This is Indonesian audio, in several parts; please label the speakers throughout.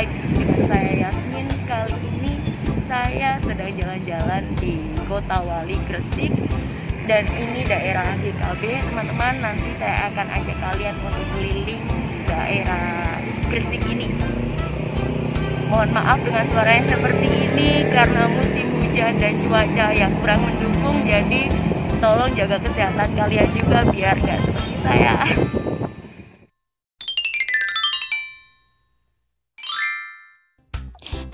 Speaker 1: lagi dengan saya Yasmin. Kali ini saya sedang jalan-jalan di Kota Wali Gresik dan ini daerah GKB teman-teman. Nanti saya akan ajak kalian untuk keliling daerah Gresik ini. Mohon maaf dengan suara yang seperti ini karena musim hujan dan cuaca yang kurang mendukung, jadi tolong jaga kesehatan kalian juga biar gak seperti saya.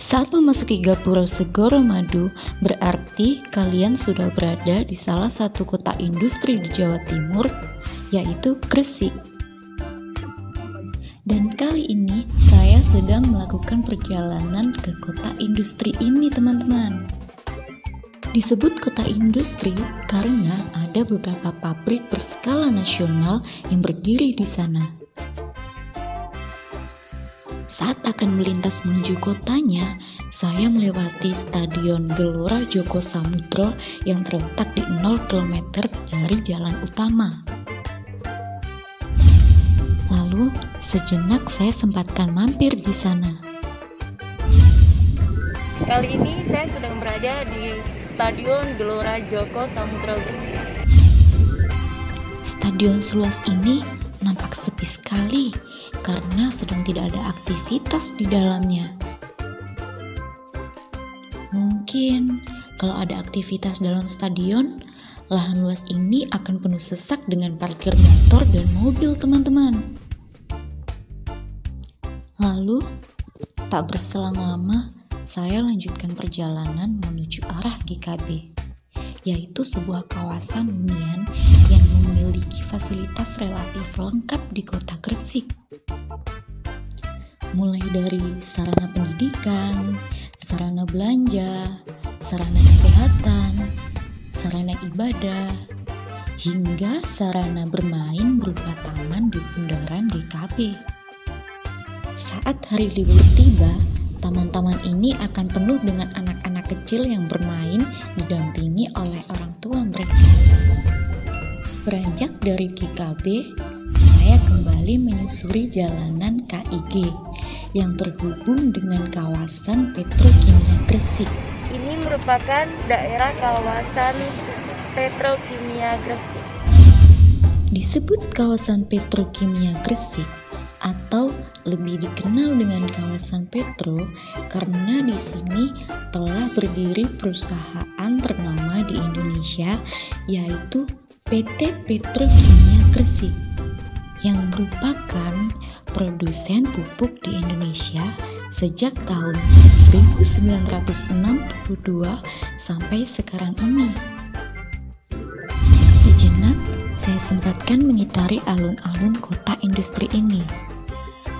Speaker 2: Saat memasuki Gapura Segoro Madu, berarti kalian sudah berada di salah satu kota industri di Jawa Timur, yaitu Gresik. Dan kali ini saya sedang melakukan perjalanan ke kota industri ini, teman-teman. Disebut kota industri karena ada beberapa pabrik berskala nasional yang berdiri di sana. Saat akan melintas menuju kotanya, saya melewati Stadion Gelora Joko Samudro yang terletak di 0 km dari jalan utama. Lalu, sejenak saya sempatkan mampir di sana.
Speaker 1: Kali ini saya sedang berada di Stadion Gelora Joko Samudro Gresik.
Speaker 2: Stadion seluas ini nampak sepi sekali karena sedang tidak ada aktivitas di dalamnya. Mungkin kalau ada aktivitas dalam stadion, lahan luas ini akan penuh sesak dengan parkir motor dan mobil, teman-teman. Lalu, tak berselang lama, saya lanjutkan perjalanan menuju arah GKB, yaitu sebuah kawasan hunian yang memiliki fasilitas relatif lengkap di kota Gresik. Mulai dari sarana pendidikan, sarana belanja, sarana kesehatan, sarana ibadah, hingga sarana bermain berupa taman di bundaran GKB. Saat hari libur tiba, taman-taman ini akan penuh dengan anak-anak kecil yang bermain didampingi oleh orang tua mereka. Beranjak dari GKB, saya kembali menyusuri jalanan KIG yang terhubung dengan kawasan Petrokimia Gresik.
Speaker 1: Ini merupakan daerah kawasan Petrokimia Gresik.
Speaker 2: Disebut kawasan Petrokimia Gresik atau lebih dikenal dengan kawasan Petro karena di sini telah berdiri perusahaan ternama di Indonesia, yaitu PT Petrokimia Gresik yang merupakan produsen pupuk di Indonesia sejak tahun 1962 sampai sekarang ini. Sejenak saya sempatkan mengitari alun-alun kota industri ini.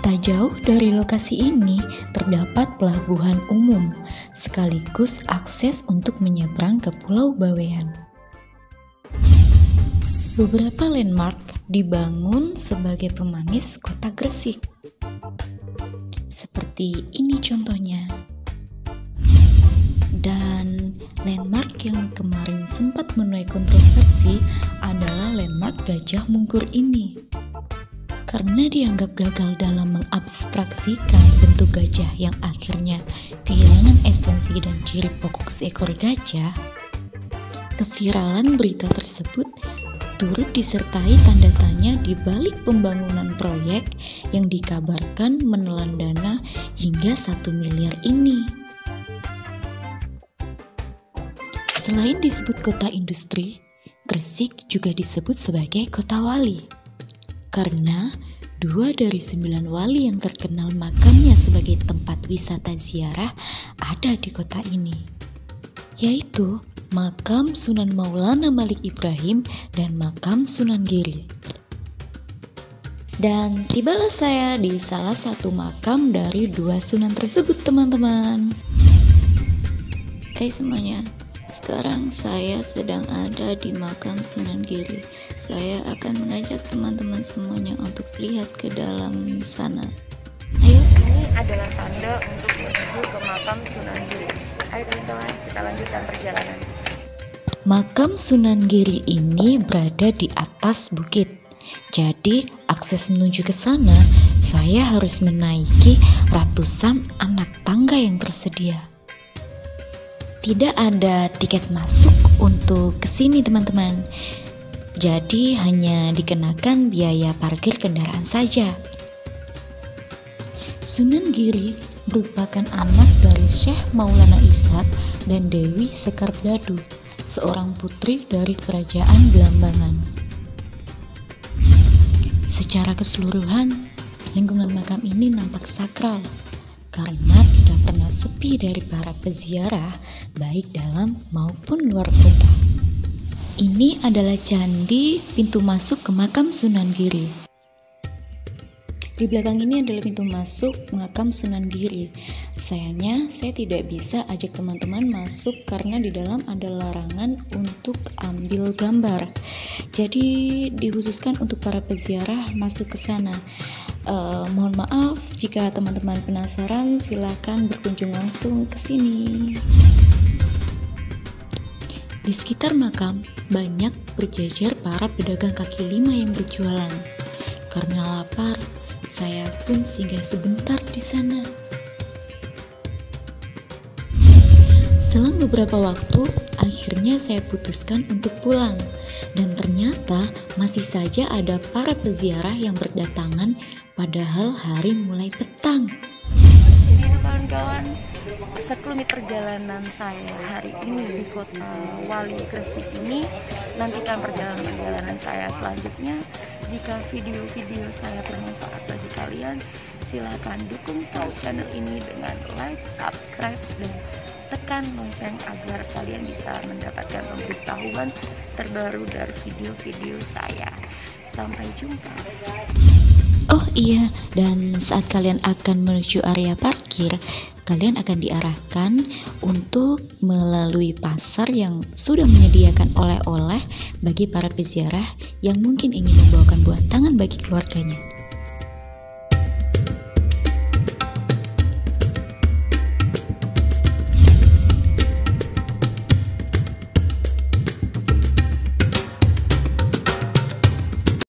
Speaker 2: Tak jauh dari lokasi ini terdapat pelabuhan umum, sekaligus akses untuk menyeberang ke Pulau Bawean. Beberapa landmark dibangun sebagai pemanis kota Gresik. Seperti ini contohnya. Dan landmark yang kemarin sempat menuai kontroversi adalah landmark Gajah Mungkur ini. Karena dianggap gagal dalam mengabstraksikan bentuk gajah yang akhirnya kehilangan esensi dan ciri pokok seekor gajah, keviralan berita tersebut turut disertai tanda tanya di balik pembangunan proyek yang dikabarkan menelan dana hingga 1 miliar ini. Selain disebut kota industri, Gresik juga disebut sebagai kota wali. Karena 2 dari 9 wali yang terkenal makamnya sebagai tempat wisata ziarah ada di kota ini, yaitu makam Sunan Maulana Malik Ibrahim dan makam Sunan Giri. Dan tibalah saya di salah satu makam dari 2 sunan tersebut, teman-teman. Hai semuanya, sekarang saya sedang ada di makam Sunan Giri. Saya akan mengajak teman-teman semuanya untuk lihat ke dalam sana. Ayo.
Speaker 1: Ini adalah tanda untuk menuju ke makam Sunan Giri. Ayo teman-teman, kita lanjutkan perjalanan.
Speaker 2: Makam Sunan Giri ini berada di atas bukit. Jadi, akses menuju ke sana saya harus menaiki ratusan anak tangga yang tersedia. Tidak ada tiket masuk untuk kesini teman-teman. Jadi hanya dikenakan biaya parkir kendaraan saja. Sunan Giri merupakan anak dari Syekh Maulana Ishaq dan Dewi Sekardadu, seorang putri dari Kerajaan Belambangan. Secara keseluruhan, lingkungan makam ini nampak sakral karena tidak pernah sepi dari para peziarah baik dalam maupun luar kota. Ini adalah candi pintu masuk ke makam Sunan Giri. Di belakang ini adalah pintu masuk makam Sunan Giri. Sayangnya saya tidak bisa ajak teman-teman masuk karena di dalam ada larangan untuk ambil gambar. Jadi dikhususkan untuk para peziarah masuk ke sana. Mohon maaf jika teman-teman penasaran, silakan berkunjung langsung ke sini. Di sekitar makam banyak berjejer para pedagang kaki lima yang berjualan. Karena lapar, saya pun singgah sebentar di sana. Selang beberapa waktu, akhirnya saya putuskan untuk pulang. Dan ternyata masih saja ada para peziarah yang berdatangan padahal hari mulai petang.
Speaker 1: Jadi kawan-kawan, sekelumit perjalanan saya hari ini di Kota Wali Gresik ini, nantikan perjalanan saya selanjutnya. Jika video-video saya bermanfaat bagi kalian, silakan dukung terus channel ini dengan like, subscribe, dan tekan lonceng agar kalian bisa mendapatkan pemberitahuan terbaru dari video-video saya. Sampai jumpa.
Speaker 2: Oh iya, dan saat kalian akan menuju area parkir, kalian akan diarahkan untuk melalui pasar yang sudah menyediakan oleh-oleh bagi para peziarah yang mungkin ingin membawakan buah tangan bagi keluarganya.